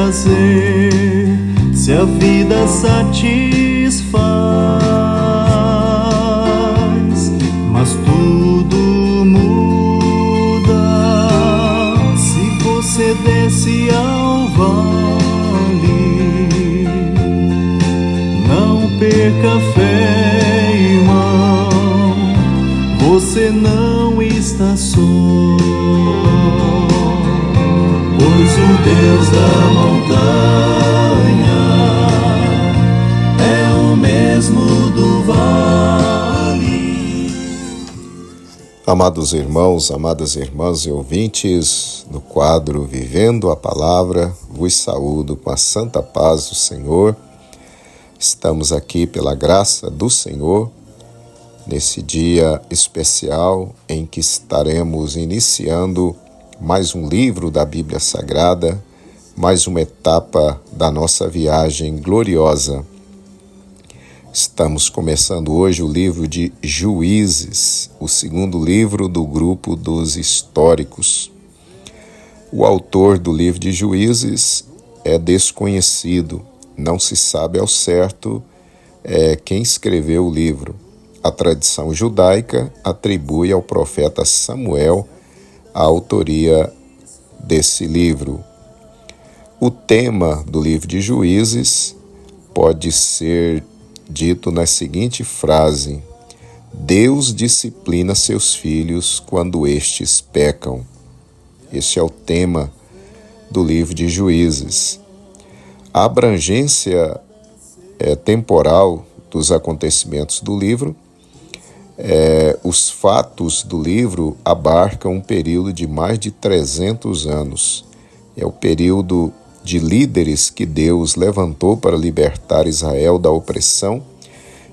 prazer se a vida satisfaz, mas tudo muda se você desce ao vale. Não perca a fé, irmão, você não está só, pois o Deus da montanha é o mesmo do vale. Amados irmãos, amadas irmãs e ouvintes, no quadro Vivendo a Palavra, vos saúdo com a santa paz do Senhor. Estamos aqui pela graça do Senhor, nesse dia especial em que estaremos iniciando mais um livro da Bíblia Sagrada, mais uma etapa da nossa viagem gloriosa. Estamos começando hoje o livro de Juízes, o segundo livro do grupo dos históricos. O autor do livro de Juízes é desconhecido, não se sabe ao certo quem escreveu o livro. A tradição judaica atribui ao profeta Samuel a autoria desse livro. O tema do livro de Juízes pode ser dito na seguinte frase: Deus disciplina seus filhos quando estes pecam. Este é o tema do livro de Juízes. A abrangência temporal dos acontecimentos do livro, os fatos do livro abarcam um período de mais de 300 anos. É o período de líderes que Deus levantou para libertar Israel da opressão.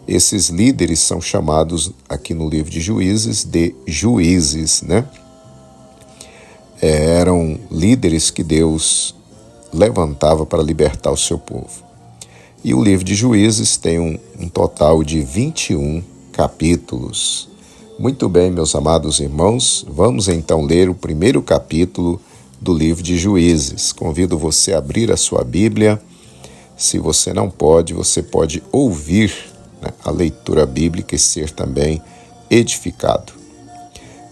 Esses líderes são chamados aqui no livro de Juízes de juízes, né? Eram líderes que Deus levantava para libertar o seu povo. E o livro de Juízes tem um total de 21 capítulos. Muito bem, meus amados irmãos, vamos então ler o primeiro capítulo do livro de Juízes. Convido você a abrir a sua Bíblia. Se você não pode, você pode ouvir, né, a leitura bíblica e ser também edificado.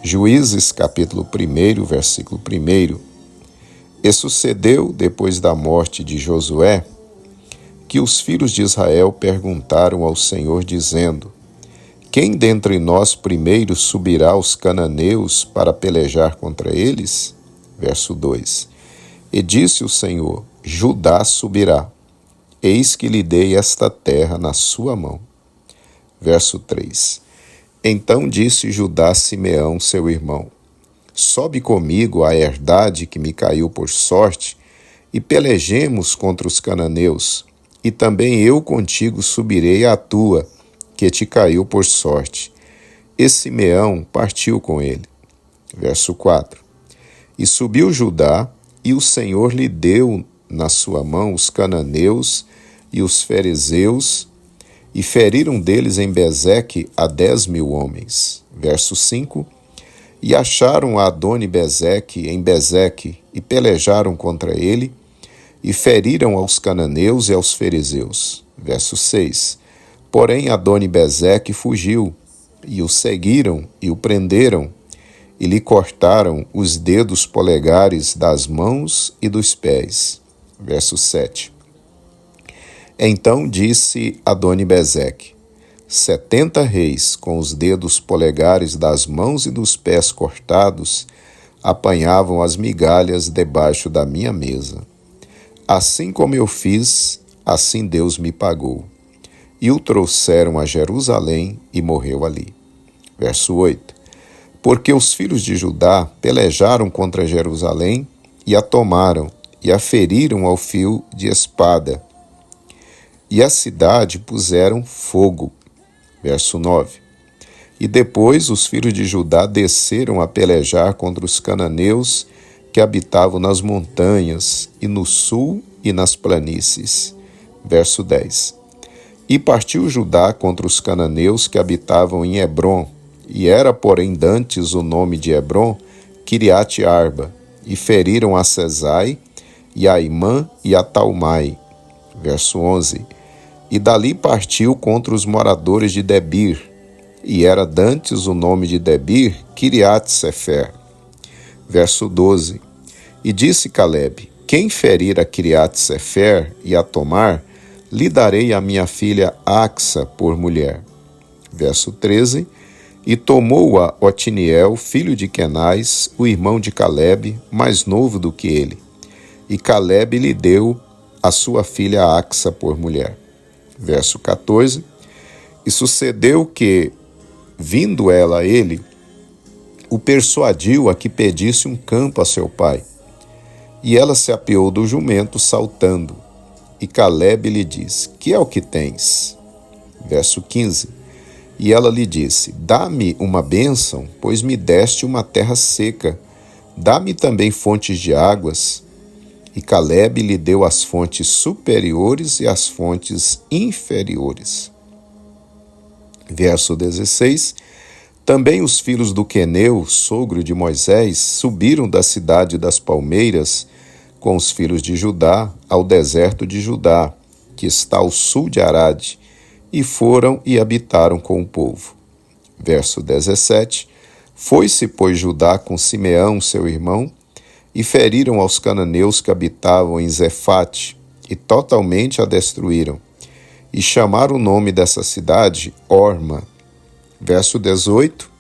Juízes, capítulo 1, versículo 1. E sucedeu, depois da morte de Josué, que os filhos de Israel perguntaram ao Senhor, dizendo: Quem dentre nós primeiro subirá aos cananeus para pelejar contra eles? Verso 2. E disse o Senhor: Judá subirá, eis que lhe dei esta terra na sua mão. Verso 3. Então disse Judá a Simeão, seu irmão: Sobe comigo a herdade que me caiu por sorte, e pelejemos contra os cananeus, e também eu contigo subirei à tua, que te caiu por sorte. E Simeão partiu com ele. Verso 4. E subiu Judá, e o Senhor lhe deu na sua mão os cananeus e os ferezeus, e feriram deles em Bezeque a 10.000 homens. Verso 5. E acharam a Adoni-Bezeque em Bezeque, e pelejaram contra ele, e feriram aos cananeus e aos ferezeus. Verso 6. Porém Adoni-Bezeque fugiu, e o seguiram e o prenderam, e lhe cortaram os dedos polegares das mãos e dos pés. Verso 7. Então disse Adoni-Bezeque: 70 reis com os dedos polegares das mãos e dos pés cortados apanhavam as migalhas debaixo da minha mesa. Assim como eu fiz, assim Deus me pagou. E o trouxeram a Jerusalém e morreu ali. Verso 8. Porque os filhos de Judá pelejaram contra Jerusalém e a tomaram e a feriram ao fio de espada. E a cidade puseram fogo. Verso 9. E depois os filhos de Judá desceram a pelejar contra os cananeus que habitavam nas montanhas e no sul e nas planícies. Verso 10. E partiu Judá contra os cananeus que habitavam em Hebrom, e era, porém, dantes o nome de Hebrom, Quiriate Arba, e feriram a Sesai e a Imã e a Talmai. Verso 11. E dali partiu contra os moradores de Debir, e era dantes o nome de Debir, Kiriat-Sefer. Verso 12. E disse Calebe: quem ferir a Kiriat-Sefer e a tomar, lhe darei a minha filha Axa por mulher. Verso 13. E tomou-a Otiniel, filho de Kenaz, o irmão de Calebe, mais novo do que ele. E Calebe lhe deu a sua filha Axa por mulher. Verso 14. E sucedeu que, vindo ela a ele, o persuadiu a que pedisse um campo a seu pai. E ela se apeou do jumento, saltando. E Calebe lhe disse: que é o que tens? Verso 15. E ela lhe disse: dá-me uma bênção, pois me deste uma terra seca. Dá-me também fontes de águas. E Calebe lhe deu as fontes superiores e as fontes inferiores. Verso 16. Também os filhos do Queneu, sogro de Moisés, subiram da cidade das palmeiras com os filhos de Judá ao deserto de Judá, que está ao sul de Arade, e foram e habitaram com o povo. Verso 17. Foi-se, pois, Judá com Simeão, seu irmão, e feriram aos cananeus que habitavam em Zefate, e totalmente a destruíram, e chamaram o nome dessa cidade Orma. Verso 18.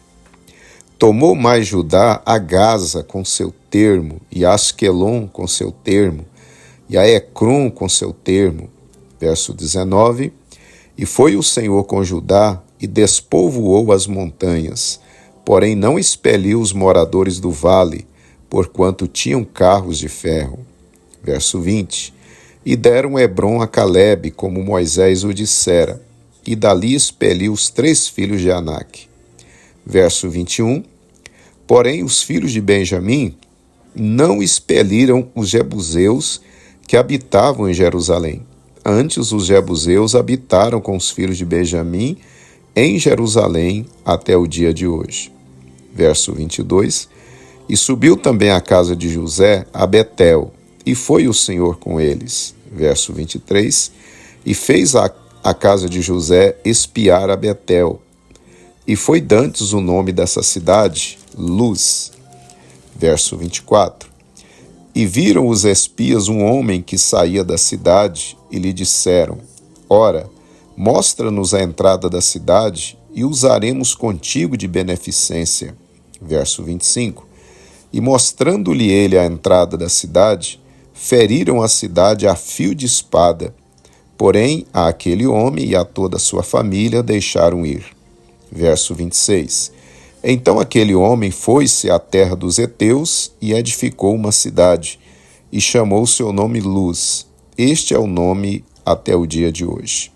Tomou mais Judá a Gaza com seu termo, e a Asquelon com seu termo, e a Ecrom com seu termo. Verso 19. E foi o Senhor com Judá, e despovoou as montanhas, porém não expeliu os moradores do vale, porquanto tinham carros de ferro. Verso 20. E deram Hebrom a Calebe, como Moisés o dissera, e dali expeliu os 3 filhos de Anak. Verso 21. Porém os filhos de Benjamim não expeliram os jebuseus que habitavam em Jerusalém. Antes os jebuseus habitaram com os filhos de Benjamim em Jerusalém até o dia de hoje. Verso 22. E subiu também a casa de José a Betel, e foi o Senhor com eles. Verso 23. E fez a casa de José espiar a Betel, e foi dantes o nome dessa cidade, Luz. Verso 24. E viram os espias um homem que saía da cidade, e lhe disseram: ora, mostra-nos a entrada da cidade, e usaremos contigo de beneficência. Verso 25. E mostrando-lhe ele a entrada da cidade, feriram a cidade a fio de espada, porém a aquele homem e a toda a sua família deixaram ir. Verso 26. Então aquele homem foi-se à terra dos heteus e edificou uma cidade, e chamou seu nome Luz. Este é o nome até o dia de hoje.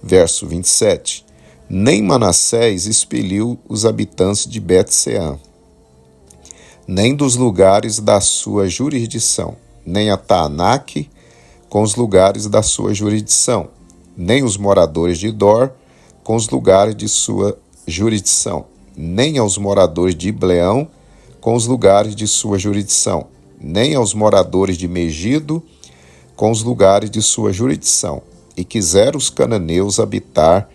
Verso 27. Nem Manassés expeliu os habitantes de Bet-Seã, nem dos lugares da sua jurisdição, nem a Taanac com os lugares da sua jurisdição, nem os moradores de Dor com os lugares de sua jurisdição, nem aos moradores de Ibleão com os lugares de sua jurisdição, nem aos moradores de Megido com os lugares de sua jurisdição, e quiseram os cananeus habitar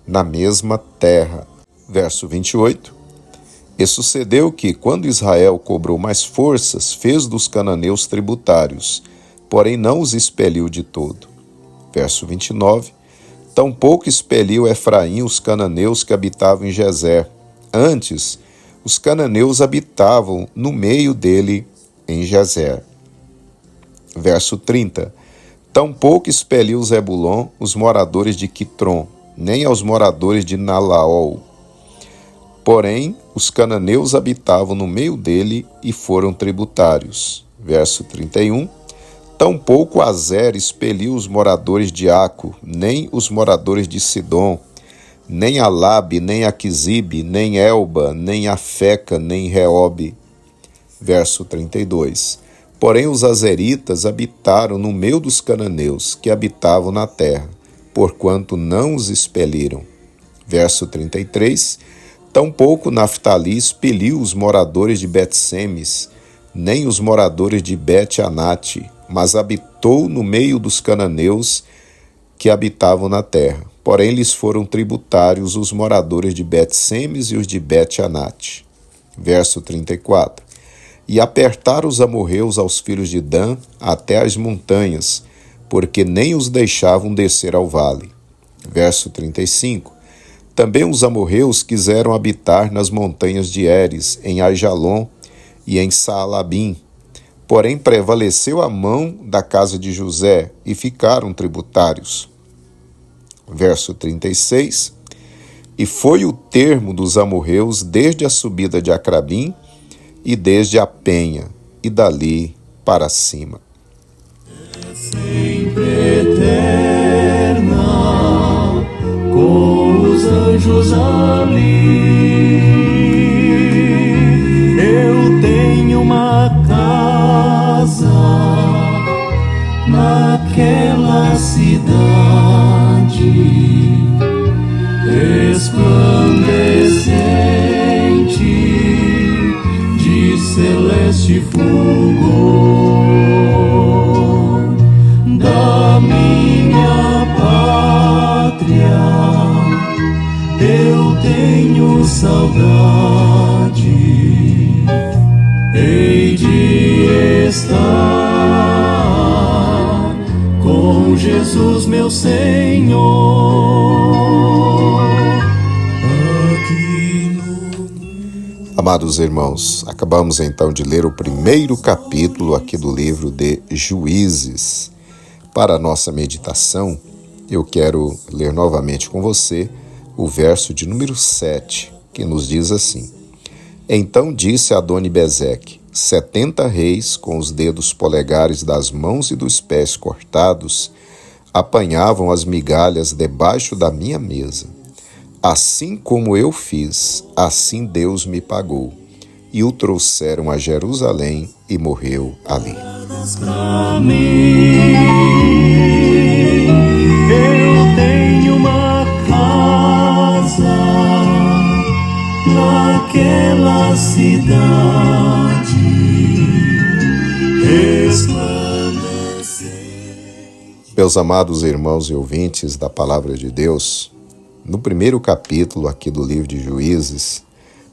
na mesma terra. Verso 28. E sucedeu que, quando Israel cobrou mais forças, fez dos cananeus tributários, porém não os expeliu de todo. Verso 29. Tampouco expeliu Efraim os cananeus que habitavam em Gezer. Antes, os cananeus habitavam no meio dele em Gezer. Verso 30. Tampouco expeliu Zebulon os moradores de Quitron, nem aos moradores de Nalaol. Porém, os cananeus habitavam no meio dele e foram tributários. Verso 31. Tampouco Azer expeliu os moradores de Aco, nem os moradores de Sidom, nem Alabe, nem Aquisibe, nem Elba, nem Afeca, nem Reobe. Verso 32. Porém os azeritas habitaram no meio dos cananeus, que habitavam na terra, porquanto não os expeliram. Verso 33. Tampouco Naftali expeliu os moradores de Bet-Semes, nem os moradores de Bet-Anate, mas habitou no meio dos cananeus que habitavam na terra. Porém, lhes foram tributários os moradores de Bet-Semes e os de Bet-Anate. Verso 34. E apertaram os amorreus aos filhos de Dan até as montanhas, porque nem os deixavam descer ao vale. Verso 35. Também os amorreus quiseram habitar nas montanhas de Eres, em Aijalon e em Saalabim. Porém, prevaleceu a mão da casa de José e ficaram tributários. Verso 36. E foi o termo dos amorreus desde a subida de Acrabim e desde a penha, e dali para cima. Sempre eterna, com os anjos ali. Eu tenho uma casa naquela cidade, resplandecente de celeste fulgor, da minha pátria eu tenho saudade, hei de estar com Jesus meu Senhor. Amados irmãos, acabamos então de ler o primeiro capítulo aqui do livro de Juízes. Para a nossa meditação, eu quero ler novamente com você o verso de número 7, que nos diz assim: Então disse Adoni-Bezeque: 70 reis, com os dedos polegares das mãos e dos pés cortados, apanhavam as migalhas debaixo da minha mesa. Assim como eu fiz, assim Deus me pagou. E o trouxeram a Jerusalém e morreu ali. Pra mim, eu tenho uma casa naquela cidade, resplandecente. Meus amados irmãos e ouvintes da Palavra de Deus, no primeiro capítulo aqui do livro de Juízes,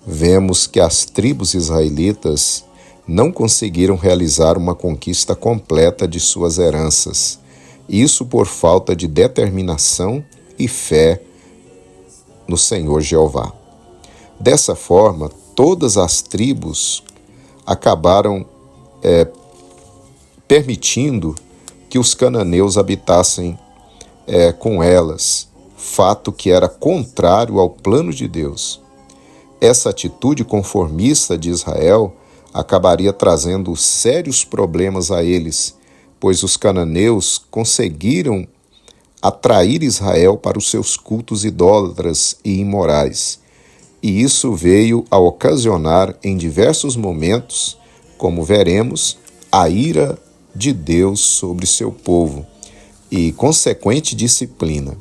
vemos que as tribos israelitas não conseguiram realizar uma conquista completa de suas heranças, isso por falta de determinação e fé no Senhor Jeová. Dessa forma, todas as tribos acabaram permitindo que os cananeus habitassem com elas, fato que era contrário ao plano de Deus. Essa atitude conformista de Israel acabaria trazendo sérios problemas a eles, pois os cananeus conseguiram atrair Israel para os seus cultos idólatras e imorais. E isso veio a ocasionar em diversos momentos, como veremos, a ira de Deus sobre seu povo e consequente disciplina.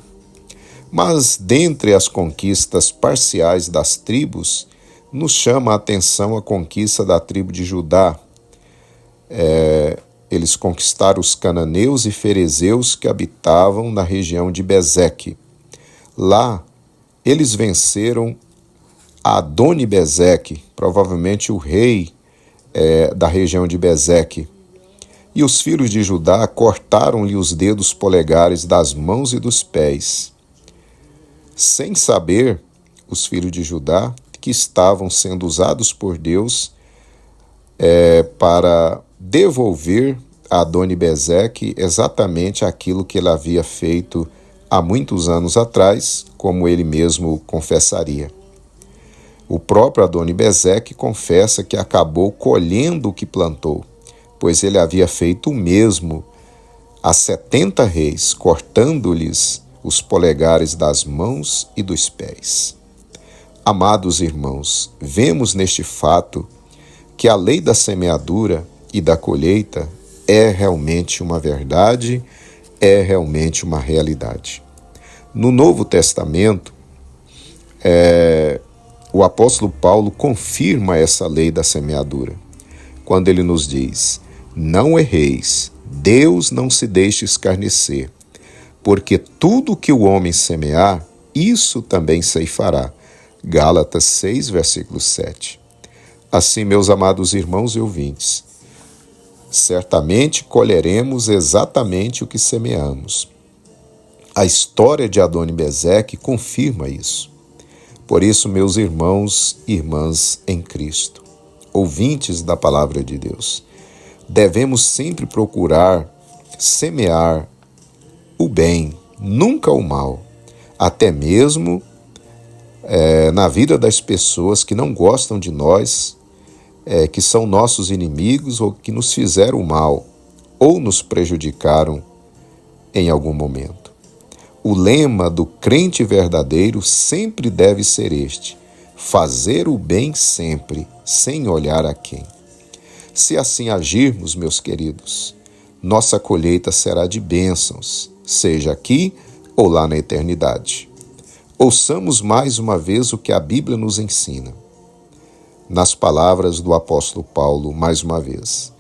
Mas, dentre as conquistas parciais das tribos, nos chama a atenção a conquista da tribo de Judá. Eles conquistaram os cananeus e ferezeus que habitavam na região de Bezeque. Lá, eles venceram Adoni-Bezeque, provavelmente o rei da região de Bezeque. E os filhos de Judá cortaram-lhe os dedos polegares das mãos e dos pés. Sem saber, os filhos de Judá, que estavam sendo usados por Deus para devolver a Adoni-Bezeque exatamente aquilo que ele havia feito há muitos anos atrás, como ele mesmo confessaria. O próprio Adoni-Bezeque confessa que acabou colhendo o que plantou, pois ele havia feito o mesmo a 70 reis, cortando-lhes os polegares das mãos e dos pés. Amados irmãos, vemos neste fato que a lei da semeadura e da colheita é realmente uma verdade, é realmente uma realidade. No Novo Testamento, o apóstolo Paulo confirma essa lei da semeadura, quando ele nos diz: Não erreis, Deus não se deixa escarnecer, porque tudo que o homem semear, isso também ceifará. Gálatas 6, versículo 7. Assim, meus amados irmãos e ouvintes, certamente colheremos exatamente o que semeamos. A história de Adoni-Bezeque confirma isso. Por isso, meus irmãos e irmãs em Cristo, ouvintes da palavra de Deus, devemos sempre procurar semear o bem, nunca o mal, até mesmo na vida das pessoas que não gostam de nós, que são nossos inimigos ou que nos fizeram mal ou nos prejudicaram em algum momento. O lema do crente verdadeiro sempre deve ser este: fazer o bem sempre, sem olhar a quem. Se assim agirmos, meus queridos, nossa colheita será de bênçãos, seja aqui ou lá na eternidade. Ouçamos mais uma vez o que a Bíblia nos ensina. Nas palavras do apóstolo Paulo, mais uma vez: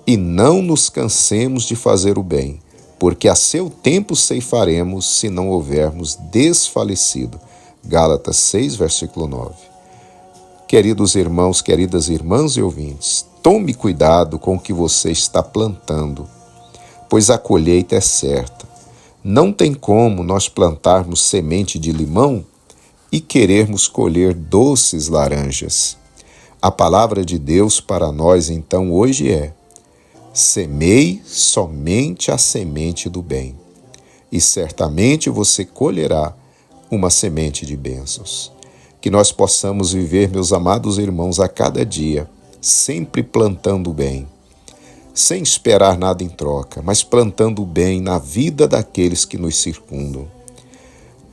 e não nos cansemos de fazer o bem, porque a seu tempo ceifaremos, se não houvermos desfalecido. Gálatas 6, versículo 9. Queridos irmãos, queridas irmãs e ouvintes, tome cuidado com o que você está plantando, pois a colheita é certa. Não tem como nós plantarmos semente de limão e querermos colher doces laranjas. A palavra de Deus para nós, então, hoje é: semeie somente a semente do bem, e certamente você colherá uma semente de bênçãos. Que nós possamos viver, meus amados irmãos, a cada dia, sempre plantando o bem, sem esperar nada em troca, mas plantando o bem na vida daqueles que nos circundam.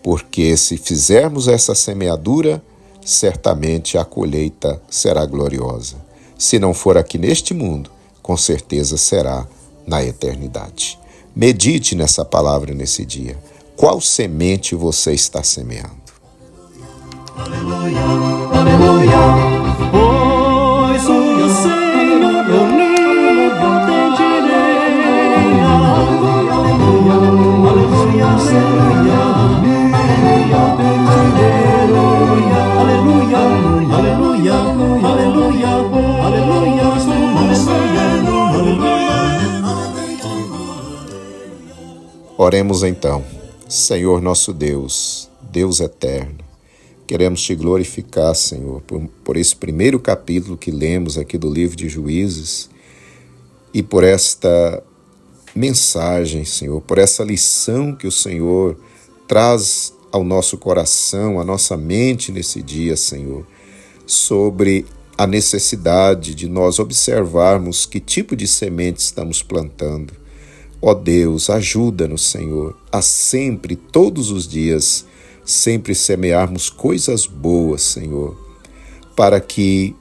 Porque se fizermos essa semeadura, certamente a colheita será gloriosa. Se não for aqui neste mundo, com certeza será na eternidade. Medite nessa palavra nesse dia. Qual semente você está semeando? Aleluia, aleluia, pois o Senhor comigo tem direito. Aleluia, aleluia, aleluia, aleluia, aleluia, aleluia, Oremos então. Senhor nosso Deus, Deus eterno, queremos te glorificar, Senhor, por esse primeiro capítulo que lemos aqui do livro de Juízes e por esta mensagem, Senhor, por essa lição que o Senhor traz ao nosso coração, à nossa mente nesse dia, Senhor, sobre a necessidade de nós observarmos que tipo de semente estamos plantando. Ó Deus, ajuda-nos, Senhor, a sempre, todos os dias, sempre semearmos coisas boas, Senhor, para que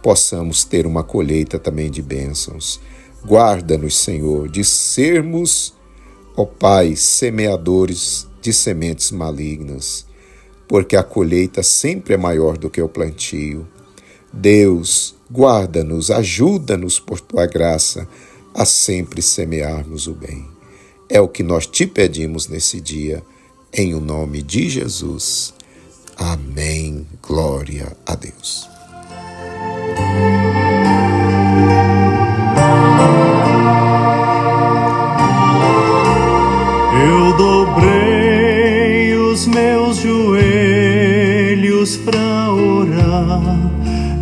possamos ter uma colheita também de bênçãos. Guarda-nos, Senhor, de sermos, ó Pai, semeadores de sementes malignas, porque a colheita sempre é maior do que o plantio. Deus, guarda-nos, ajuda-nos por Tua graça a sempre semearmos o bem. É o que nós te pedimos nesse dia, em o nome de Jesus. Amém. Glória a Deus. Eu dobrei os meus joelhos para orar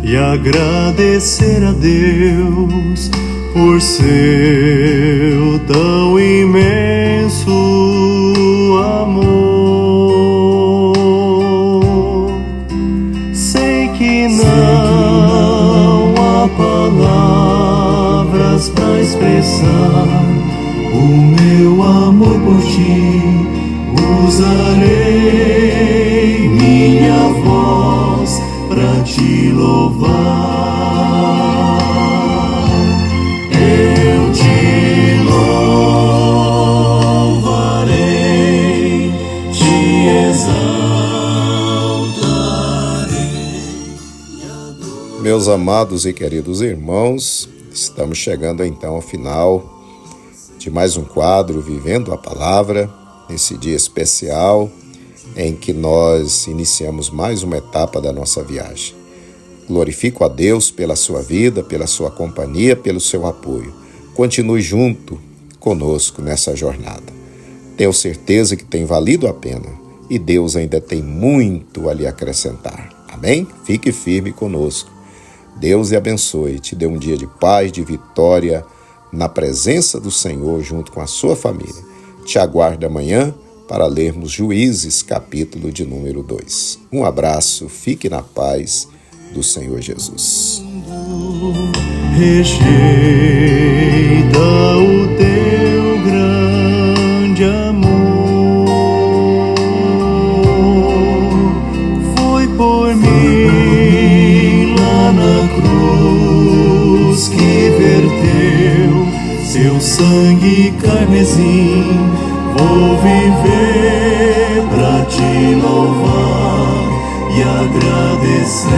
e agradecer a Deus por seu tão imenso amor. Sei que não há palavras para expressar o meu amor por ti. Usarei minha voz para te louvar. Eu te louvarei, te exaltarei. Meus amados e queridos irmãos, Estamos chegando então ao final de mais um quadro Vivendo a Palavra, nesse dia especial em que nós iniciamos mais uma etapa da nossa viagem. Glorifico a Deus pela sua vida, pela sua companhia, pelo seu apoio. Continue junto conosco nessa jornada. Tenho certeza que tem valido a pena e Deus ainda tem muito a lhe acrescentar. Amém? Fique firme conosco. Deus lhe abençoe, te dê um dia de paz, de vitória, na presença do Senhor junto com a sua família. Te aguardo amanhã para lermos Juízes, capítulo de número 2. Um abraço, fique na paz do Senhor Jesus. Rejeita o teu grande amor, foi por mim lá na cruz que verteu seu sangue carmesim. Vou viver pra te louvar e agradecer.